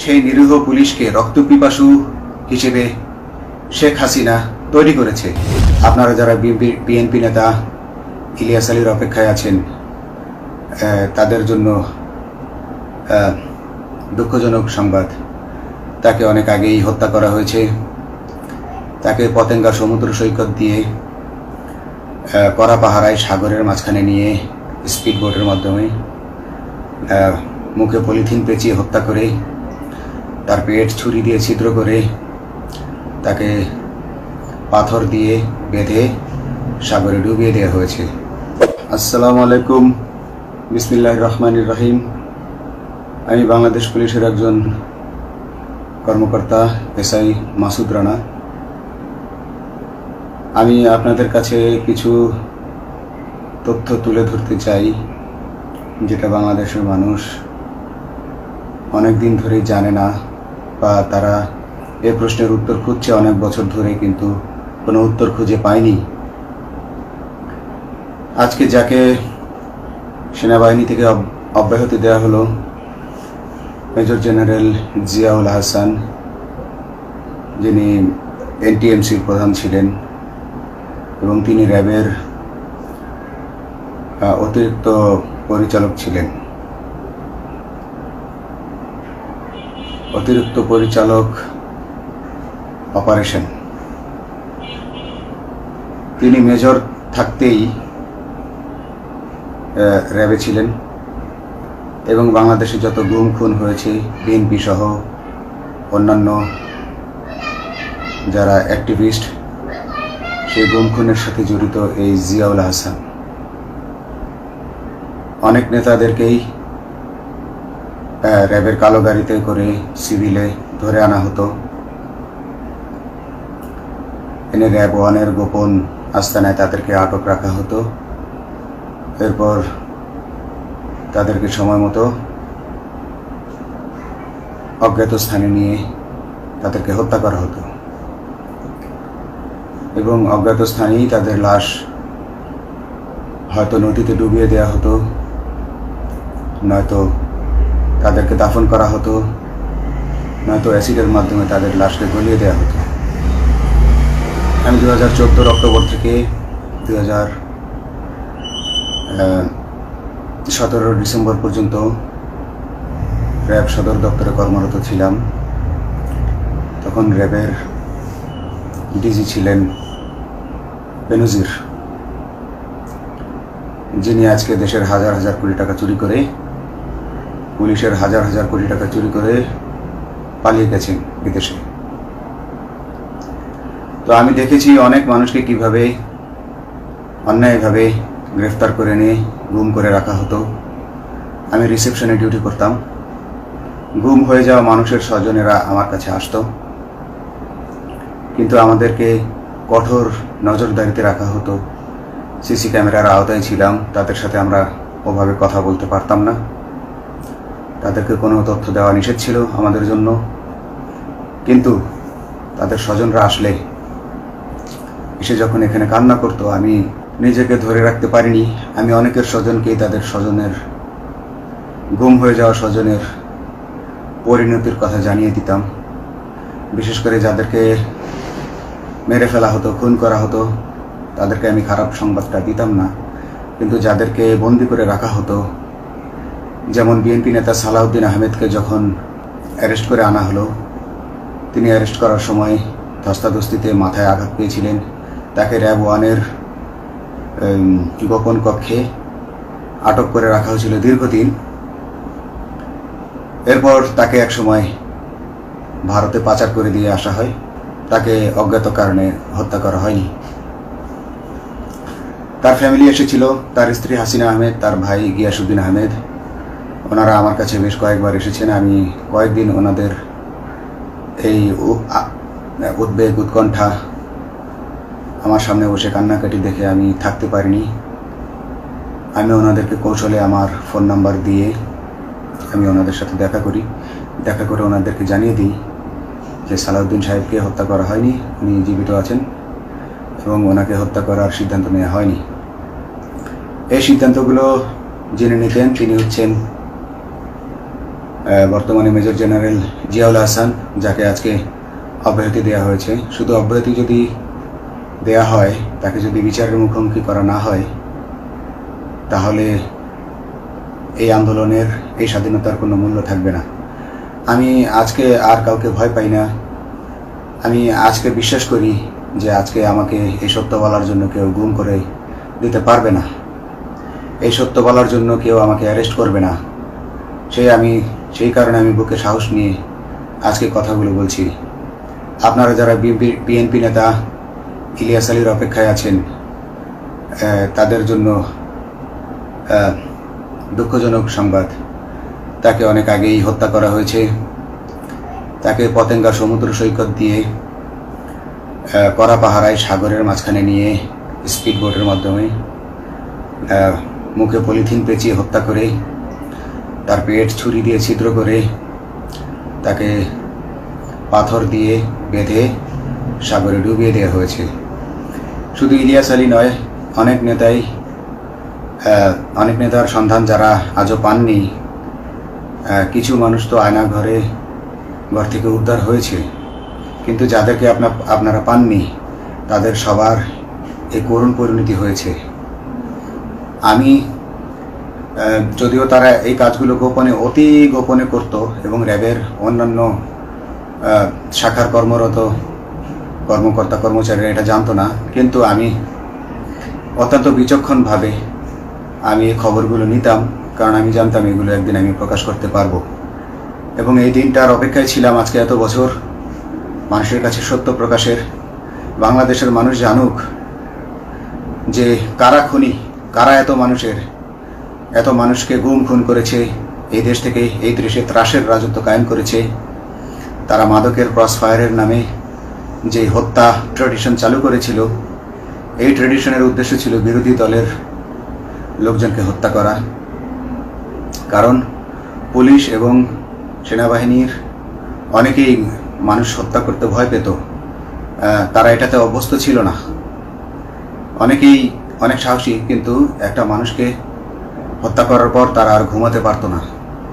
সেই নিরীহ পুলিশকে রক্তপিপাসু হিসেবে শেখ হাসিনা তৈরি করেছে। আপনারা যারা বিএনপি নেতা ইলিয়াস আলীর অপেক্ষায় আছেন, তাদের জন্য দুঃখজনক সংবাদ। তাকে অনেক আগেই হত্যা করা হয়েছে। তাকে পতেঙ্গা সমুদ্র সৈকত দিয়ে কড়া পাহারায় সাগরের মাঝখানে নিয়ে স্পিড বোটের মাধ্যমে মুখে পলিথিন পেঁচিয়ে হত্যা করে, তার পেট ছুরি দিয়ে ছিদ্র করে, তাকে পাথর দিয়ে বেঁধে সাগরে ডুবিয়ে দেওয়া হয়েছে। আসসালামু আলাইকুম, বিসমিল্লাহির রহমানির রহিম। আমি বাংলাদেশ পুলিশের একজন কর্মকর্তা এসআই মাসুদ রানা। আমি আপনাদের কাছে কিছু তথ্য তুলে ধরতে চাই, যেটা বাংলাদেশের মানুষ অনেক দিন ধরেই জানে না, বা তারা এই প্রশ্নের উত্তর খুঁজছে অনেক বছর ধরে, কিন্তু কোনো উত্তর খুঁজে পায়নি। আজকে যাকে সেনাবাহিনী থেকে অব্যাহতি দেওয়া হলো, মেজর জেনারেল জিয়াউল হাসান, যিনি এনটিএমসির প্রধান ছিলেন এবং তিনি র্যাবের অতিরিক্ত পরিচালক ছিলেন। অতিরিক্ত পরিচালক অপারেশন। তিনি মেজর থাকতেই র্যাবে ছিলেন এবং বাংলাদেশে যত গুম খুন হয়েছে বিএনপি সহ অন্যান্য যারা অ্যাক্টিভিস্ট, সেই গুম খুনের সাথে জড়িত এই জিয়াউল হাসান। অনেক নেতাদেরকেই র্যাবের কালো গাড়িতে করে সিভিলে ধরে আনা হতো, এনে র্যাব ওয়ানের গোপন আস্তানায় তাদেরকে আটক রাখা হতো। এরপর তাদেরকে সময় মতো অজ্ঞাত স্থানে নিয়ে তাদেরকে হত্যা করা হতো এবং অজ্ঞাত স্থানেই তাদের লাশ হয়তো নদীতে ডুবিয়ে দেওয়া হতো, নয়তো তাদেরকে দাফন করা হতো, নয়তো অ্যাসিডের মাধ্যমে তাদের লাশকে গলিয়ে দেওয়া হতো। আমি 2014 অক্টোবর থেকে 2017 ডিসেম্বর পর্যন্ত র্যাব সদর দপ্তরে কর্মরত ছিলাম। তখন র্যাবের ডিজি ছিলেন বেনজির, যিনি আজকে দেশের হাজার হাজার কোটি টাকা চুরি করে, পুলিশের হাজার হাজার কোটি টাকা চুরি করে পালিয়ে গেছেন বিদেশে। তো আমি দেখেছি অনেক মানুষকে কিভাবে অন্যায়ভাবে গ্রেফতার করে নিয়ে গুম করে রাখা হতো। আমি রিসেপশনে ডিউটি করতাম। গুম হয়ে যাওয়া মানুষের স্বজনেরা আমার কাছে আসতো, কিন্তু আমাদেরকে কঠোর নজরদারিতে রাখা হতো। সিসি ক্যামেরার আওতায় ছিলাম, তাদের সাথে আমরা ওভাবে কথা বলতে পারতাম না। তাদেরকে কোনো তথ্য দেওয়া নিষেধ ছিল আমাদের জন্য। কিন্তু তাদের স্বজনরা আসলে এসে যখন এখানে কান্না করতো, আমি নিজেকে ধরে রাখতে পারিনি। আমি অনেকের স্বজনকেই তাদের স্বজনের, গুম হয়ে যাওয়া স্বজনের পরিণতির কথা জানিয়ে দিতাম। বিশেষ করে যাদেরকে মেরে ফেলা হতো, খুন করা হতো, তাদেরকে আমি খারাপ সংবাদটা দিতাম না। কিন্তু যাদেরকে বন্দি করে রাখা হতো, যেমন বিএনপি নেতা সালাউদ্দিন আহমেদকে যখন অ্যারেস্ট করে আনা হলো, তিনি অ্যারেস্ট করার সময় ধস্তাধস্তিতে মাথায় আঘাত পেয়েছিলেন। তাকে র্যাব ওয়ানের গোপন কক্ষে আটক করে রাখা হয়েছিল দীর্ঘদিন। এরপর তাকে একসময় ভারতে পাচার করে দিয়ে আসা হয়। তাকে অজ্ঞাত কারণে হত্যা করা হয়নি। তার ফ্যামিলি এসেছিল, তার স্ত্রী হাসিনা আহমেদ, তার ভাই গিয়াসউদ্দিন আহমেদ। ওনারা আমার কাছে বেশ কয়েকবার এসেছেন। আমি কয়েকদিন ওনাদের এই উদ্বেগ, উৎকণ্ঠা আমার সামনে বসে কান্নাকাটি দেখে আমি থাকতে পারিনি। আমি ওনাদেরকে কৌশলে আমার ফোন নাম্বার দিয়ে আমি ওনাদের সাথে দেখা করে ওনাদেরকে জানিয়ে দিই যে সালাউদ্দিন সাহেবকে হত্যা করা হয়নি, উনি জীবিত আছেন এবং ওনাকে হত্যা করার সিদ্ধান্ত নেওয়া হয়নি। এই সিদ্ধান্তগুলো যিনি নিতেন তিনি হচ্ছেন বর্তমানে মেজর জেনারেল জিয়াউল হাসান, যাকে আজকে অব্যাহতি দেওয়া হয়েছে। শুধু অব্যাহতি যদি দেয়া হয়, তাকে যদি বিচারের মুখোমুখি করা না হয়, তাহলে এই আন্দোলনের, এই স্বাধীনতার কোনো মূল্য থাকবে না। আমি আজকে আর কাউকে ভয় পাই না। আমি আজকে বিশ্বাস করি যে আজকে আমাকে এই সত্য বলার জন্য কেউ গুম করে দিতে পারবে না, এই সত্য বলার জন্য কেউ আমাকে অ্যারেস্ট করবে না। সেই কারণে আমি বুকে সাহস নিয়ে আজকে কথাগুলো বলছি। আপনারা যারা বিএনপি নেতা ইলিয়াস আলীর অপেক্ষায় আছেন, তাদের জন্য দুঃখজনক সংবাদ। তাকে অনেক আগেই হত্যা করা হয়েছে। তাকে পতেঙ্গা সমুদ্র সৈকত দিয়ে কড়া পাহারায় সাগরের মাঝখানে নিয়ে স্পিড বোটের মাধ্যমে মুখে পলিথিন পেঁচিয়ে হত্যা করে, তার পেট ছুরি দিয়ে ছিদ্র করে, তাকে পাথর দিয়ে বেঁধে সাগরে ডুবিয়ে দেওয়া হয়েছে। শুধু ইলিয়াস আলী নয়, অনেক নেতার সন্ধান যারা আজও পাননি। কিছু মানুষ তো ঘর থেকে উদ্ধার হয়েছে, কিন্তু যাদেরকে আপনারা পাননি, তাদের সবার এই করুণ পরিণতি হয়েছে। আমি যদিও তারা এই কাজগুলো গোপনে, অতি গোপনে করত এবং র্যাবের অন্যান্য শাখার কর্মরত কর্মকর্তা কর্মচারীরা এটা জানতো না, কিন্তু আমি অত্যন্ত বিচক্ষণভাবে আমি এই খবরগুলো নিতাম, কারণ আমি জানতাম এগুলো একদিন আমি প্রকাশ করতে পারবো। এবং এই দিনটার অপেক্ষায় ছিলাম আজকে এত বছর, মানুষের কাছে সত্য প্রকাশের। বাংলাদেশের মানুষ জানুক যে কারা খুনি, কারা এত মানুষকে গুম খুন করেছে, এই দেশ থেকে এই দেশে ত্রাসের রাজত্ব কায়েম করেছে। তারা মাদকের ক্রস ফায়ারের নামে যে হত্যা ট্র্যাডিশন চালু করেছিল, এই ট্র্যাডিশনের উদ্দেশ্য ছিল বিরোধী দলের লোকজনকে হত্যা করা। কারণ পুলিশ এবং সেনাবাহিনীর অনেকেই মানুষ হত্যা করতে ভয় পেত, তারা এটাতে অভ্যস্ত ছিল না। অনেকেই অনেক সাহসী, কিন্তু একটা মানুষকে হত্যা করার পর তারা আর ঘুমাতে পারতো না,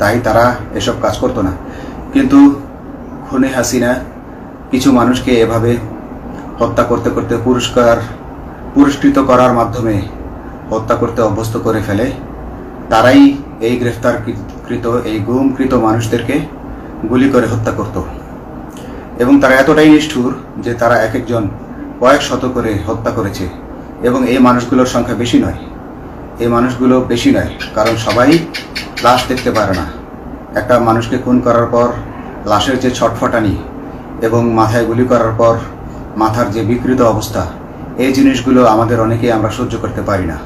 তাই তারা এসব কাজ করতো না। কিন্তু খুনে হাসিনা কিছু মানুষকে এভাবে হত্যা করতে করতে পুরস্কৃত করার মাধ্যমে হত্যা করতে অভ্যস্ত করে ফেলে। তারাই এই গ্রেফতারকৃত, এই গুমকৃত মানুষদেরকে গুলি করে হত্যা করত। এবং তারা এতটাই নিষ্ঠুর যে তারা এক একজন কয়েক শত করে হত্যা করেছে। এবং এই মানুষগুলোর সংখ্যা বেশি নয়, কারণ সবাই লাশ দেখতে পারে না। একটা মানুষকে খুন করার পর লাশের যে ছটফটানি এবং মাথায় গুলি করার পর মাথার যে বিকৃত অবস্থা, এই জিনিসগুলো আমাদের অনেকেই আমরা সহ্য করতে পারি না।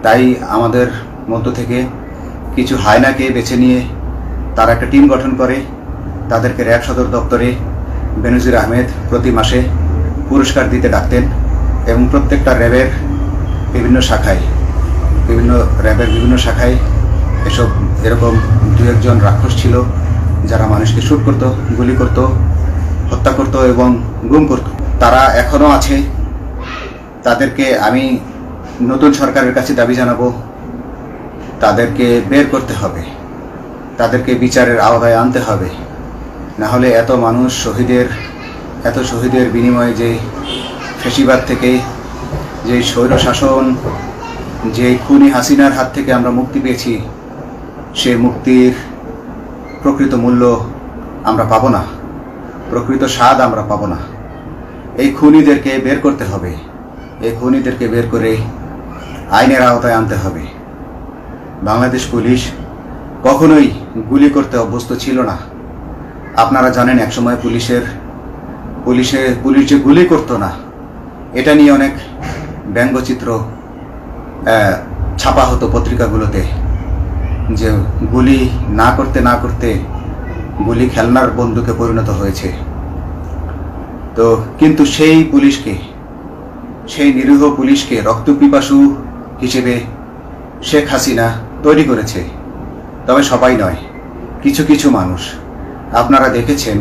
তাই আমাদের মধ্য থেকে কিছু হায়নাকে বেছে নিয়ে তারা একটা টিম গঠন করে। তাদেরকে র্যাব সদর দপ্তরে বেনজির আহমেদ প্রতি মাসে পুরস্কার দিতে ডাকতেন এবং প্রত্যেকটা র্যাবের বিভিন্ন শাখায় এরকম দু একজন রাক্ষস ছিল যারা মানুষকে শুট করত, গুলি করত, হত্যা করত এবং গুম করত। তারা এখনও আছে। তাদেরকে আমি নতুন সরকারের কাছে দাবি জানাবো, তাদেরকে বের করতে হবে, তাদেরকে বিচারের আওতায় আনতে হবে। না হলে এত শহীদের বিনিময়ে যে ফ্যাসিবাদ থেকে, যে স্বৈর শাসন, যে খুনি হাসিনার হাত থেকে আমরা মুক্তি পেয়েছি, সে মুক্তির প্রকৃত মূল্য আমরা পাবো না, প্রকৃত স্বাদ আমরা পাবো না। এই খুনিদেরকে বের করতে হবে, এই খুনিদেরকে বের করে আইনের আওতায় আনতে হবে। বাংলাদেশ পুলিশ কখনোই গুলি করতে অভ্যস্ত ছিল না। আপনারা জানেন একসময় পুলিশ যে গুলি করতো না, এটা নিয়ে অনেক ব্যঙ্গচিত্র ছাপা হতো পত্রিকাগুলোতে, যে গুলি না করতে গুলি খেলনার বন্দুকে পরিণত হয়েছে। তো কিন্তু সেই নিরীহ পুলিশকে রক্তপিপাসু হিসেবে শেখ হাসিনা তৈরি করেছে। তবে সবাই নয়, কিছু কিছু মানুষ। আপনারা দেখেছেন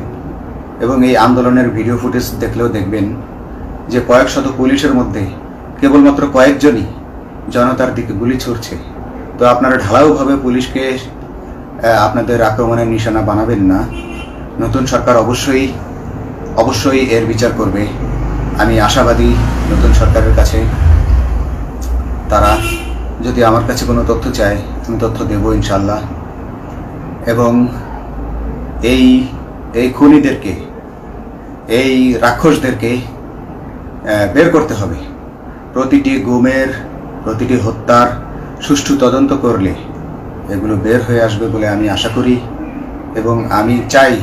এবং এই আন্দোলনের ভিডিও ফুটেজ দেখলেও দেখবেন যে কয়েক শত পুলিশের মধ্যে কেবলমাত্র কয়েকজনই জনতার দিকে গুলি ছুড়ছে। তো আপনারা ঢালাওভাবে পুলিশকে আপনাদের আক্রমণের নিশানা বানাবেন না। নতুন সরকার অবশ্যই এর বিচার করবে। আমি আশাবাদী নতুন সরকারের কাছে তারা যদি আমার কাছে কোনো তথ্য চায় আমি তথ্য দেব ইনশাল্লাহ। এবং এই খুনিদেরকে, এই রাক্ষসদেরকে বের করতে হবে। প্রতিটি গুমের, প্রতিটি হত্যার সুষ্ঠু তদন্ত করলে এগুলো বের হয়ে আসবে বলে আমি আশা করি। এবং আমি চাই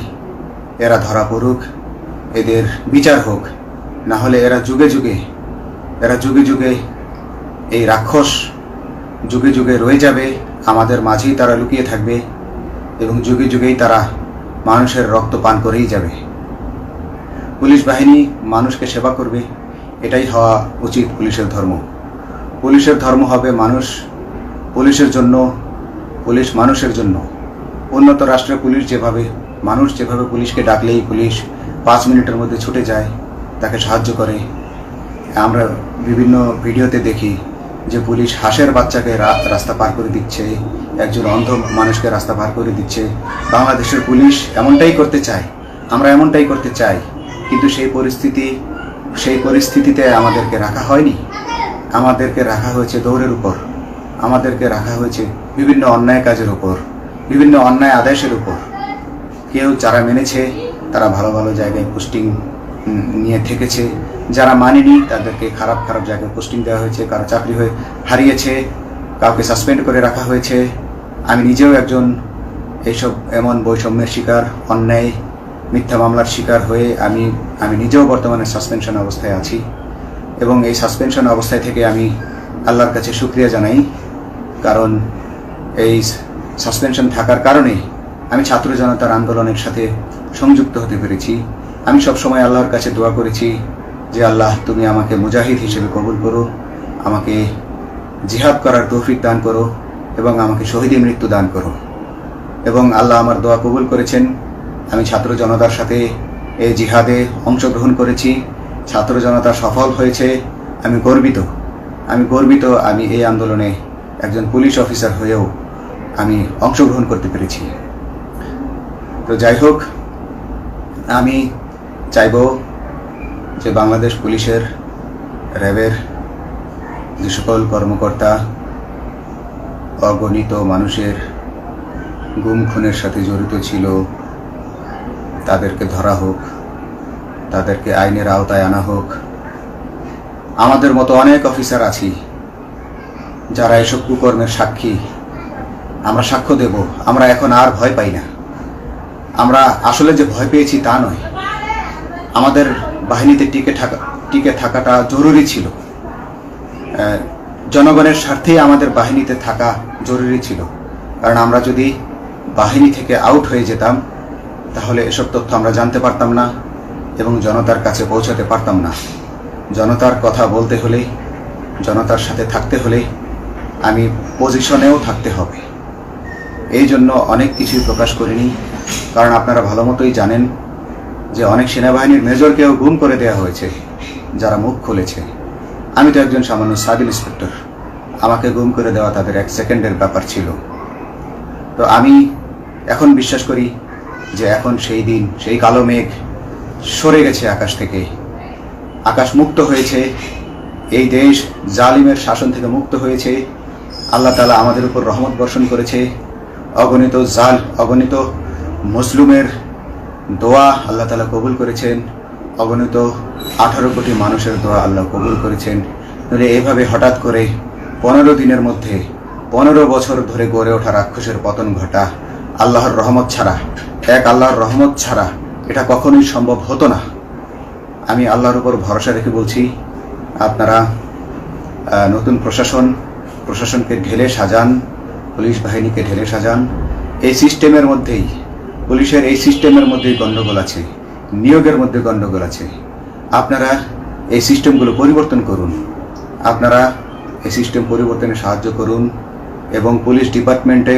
এরা ধরা পড়ুক, এদের বিচার হোক। না হলে এরা যুগে যুগে এই রাক্ষস যুগে যুগে রয়ে যাবে, আমাদের মাঝেই তারা লুকিয়ে থাকবে এবং যুগে যুগেই তারা মানুষের রক্ত পান করেই যাবে। পুলিশ বাহিনী মানুষকে সেবা করবে, এটাই হওয়া উচিত পুলিশের ধর্ম। পুলিশের ধর্ম হবে পুলিশের জন্য, পুলিশ মানুষের জন্য। উন্নত রাষ্ট্রের পুলিশ মানুষ যেভাবে পুলিশকে ডাকলেই পুলিশ 5 মিনিটের মধ্যে ছুটে যায়, তাকে সাহায্য করে। আমরা বিভিন্ন ভিডিওতে দেখি যে পুলিশ হাঁসের বাচ্চাকে রাস্তা পার করে দিচ্ছে, একজন অন্ধ মানুষকে রাস্তা পার করে দিচ্ছে। বাংলাদেশের পুলিশ এমনটাই করতে চায়, আমরা এমনটাই করতে চাই, কিন্তু সেই পরিস্থিতিতে আমাদেরকে রাখা হয়নি। আমাদেরকে রাখা হয়েছে দৌড়ের উপর, আমাদেরকে রাখা হয়েছে বিভিন্ন অন্যায় কাজের উপর, বিভিন্ন অন্যায় আদেশের উপর। কেউ যারা মেনেছে তারা ভালো ভালো জায়গায় পোস্টিং নিয়ে থেকেছে, যারা মানেনি তাদেরকে খারাপ জায়গায় পোস্টিং দেওয়া হয়েছে, কারো চাকরি হারিয়েছে, কাউকে সাসপেন্ড করে রাখা হয়েছে। আমি নিজেও একজন এমন বৈষম্যের শিকার, অন্যায় মিথ্যা মামলার শিকার হয়ে আমি নিজেও বর্তমানে সাসপেনশন অবস্থায় আছি। এবং এই সাসপেনশন অবস্থায় থেকে আমি আল্লাহর কাছে শুকরিয়া জানাই, কারণ এই সাসপেনশন থাকার কারণে আমি ছাত্র জনতার আন্দোলনের সাথে সংযুক্ত হতে পেরেছি। আমি সবসময় আল্লাহর কাছে দোয়া করেছি যে আল্লাহ তুমি আমাকে মুজাহিদ হিসেবে কবুল করো, আমাকে জিহাদ করার তৌফিক দান করো এবং আমাকে শহীদি মৃত্যু দান করো। এবং আল্লাহ আমার দোয়া কবুল করেছেন। আমি ছাত্র জনতার সাথে এই জিহাদে অংশগ্রহণ করেছি, ছাত্র জনতা সফল হয়েছে। আমি গর্বিত আমি এই আন্দোলনে একজন পুলিশ অফিসার হয়েও আমি অংশগ্রহণ করতে পেরেছি। তো যাই হোক, আমি চাইব যে বাংলাদেশ পুলিশের, র্যাবের যে সকল কর্মকর্তা অগণিত মানুষের গুম খুনের সাথে জড়িত ছিল তাদেরকে ধরা হোক, তাদেরকে আইনের আওতায় আনা হোক। আমাদের মতো অনেক অফিসার আছি যারা এসব কুকর্মের সাক্ষী, আমরা সাক্ষ্য দেব। আমরা এখন আর ভয় পাই না। আমরা আসলে যে ভয় পেয়েছি তা নয়, আমাদের বাহিনীতে টিকে থাকাটা জরুরি ছিল। জনগণের স্বার্থেই আমাদের বাহিনীতে থাকা জরুরি ছিল, কারণ আমরা যদি বাহিনী থেকে আউট হয়ে যেতাম তাহলে এসব তথ্য আমরা জানতে পারতাম না এবং জনতার কাছে পৌঁছাতে পারতাম না। জনতার কথা বলতে হলে, জনতার সাথে থাকতে হলে আমি পজিশনেও থাকতে হবে। এই জন্য অনেক কিছুই প্রকাশ করিনি, কারণ আপনারা ভালো মতোই জানেন যে অনেক সেনাবাহিনীর মেজরকেও গুম করে দেওয়া হয়েছে যারা মুখ খুলেছে। আমি তো একজন সামান্য সাব ইন্সপেক্টর, আমাকে গুম করে দেওয়া তাদের 1 সেকেন্ডের ব্যাপার ছিল। তো আমি এখন বিশ্বাস করি যে এখন সেই দিন, সেই কালো মেঘ সরে গেছে আকাশ থেকে, আকাশ মুক্ত হয়েছে, এই দেশ জালিমের শাসন থেকে মুক্ত হয়েছে। আল্লাহ তাআলা আমাদের উপর রহমত বর্ষণ করেছে। অগণিত মুসলিমের দোয়া আল্লাহ তাআলা কবুল করেছেন, অগণিত 18 কোটি মানুষের দোয়া আল্লাহ কবুল করেছেন। তাহলে এইভাবে হঠাৎ করে 15 দিনের মধ্যে 15 বছর ধরে গড়ে ওঠা রাক্ষসের পতন ঘটা আল্লাহর রহমত ছাড়া, আল্লাহর রহমত ছাড়া এটা কখনোই সম্ভব হতো না। আমি আল্লাহর উপর ভরসা রেখে বলছি, আপনারা নতুন প্রশাসনকে ঢেলে সাজান, পুলিশ বাহিনীকে ঢেলে সাজান। এই সিস্টেমের মধ্যেই, পুলিশের এই সিস্টেমের মধ্যেই গণ্ডগোল আছে, নিয়োগের মধ্যে গণ্ডগোল আছে। আপনারা এই সিস্টেমগুলো পরিবর্তন করুন, আপনারা এই সিস্টেম পরিবর্তনে সাহায্য করুন এবং পুলিশ ডিপার্টমেন্টে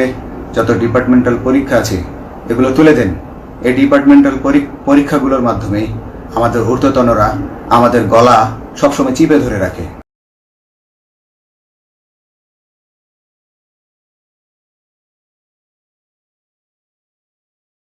যত ডিপার্টমেন্টাল পরীক্ষা আছে এগুলো তুলে দেন। এই ডিপার্টমেন্টাল পরীক্ষাগুলোর মাধ্যমে আমাদের ঊর্ধ্বতনরা আমাদের গলা সবসময় চিপে ধরে রাখে।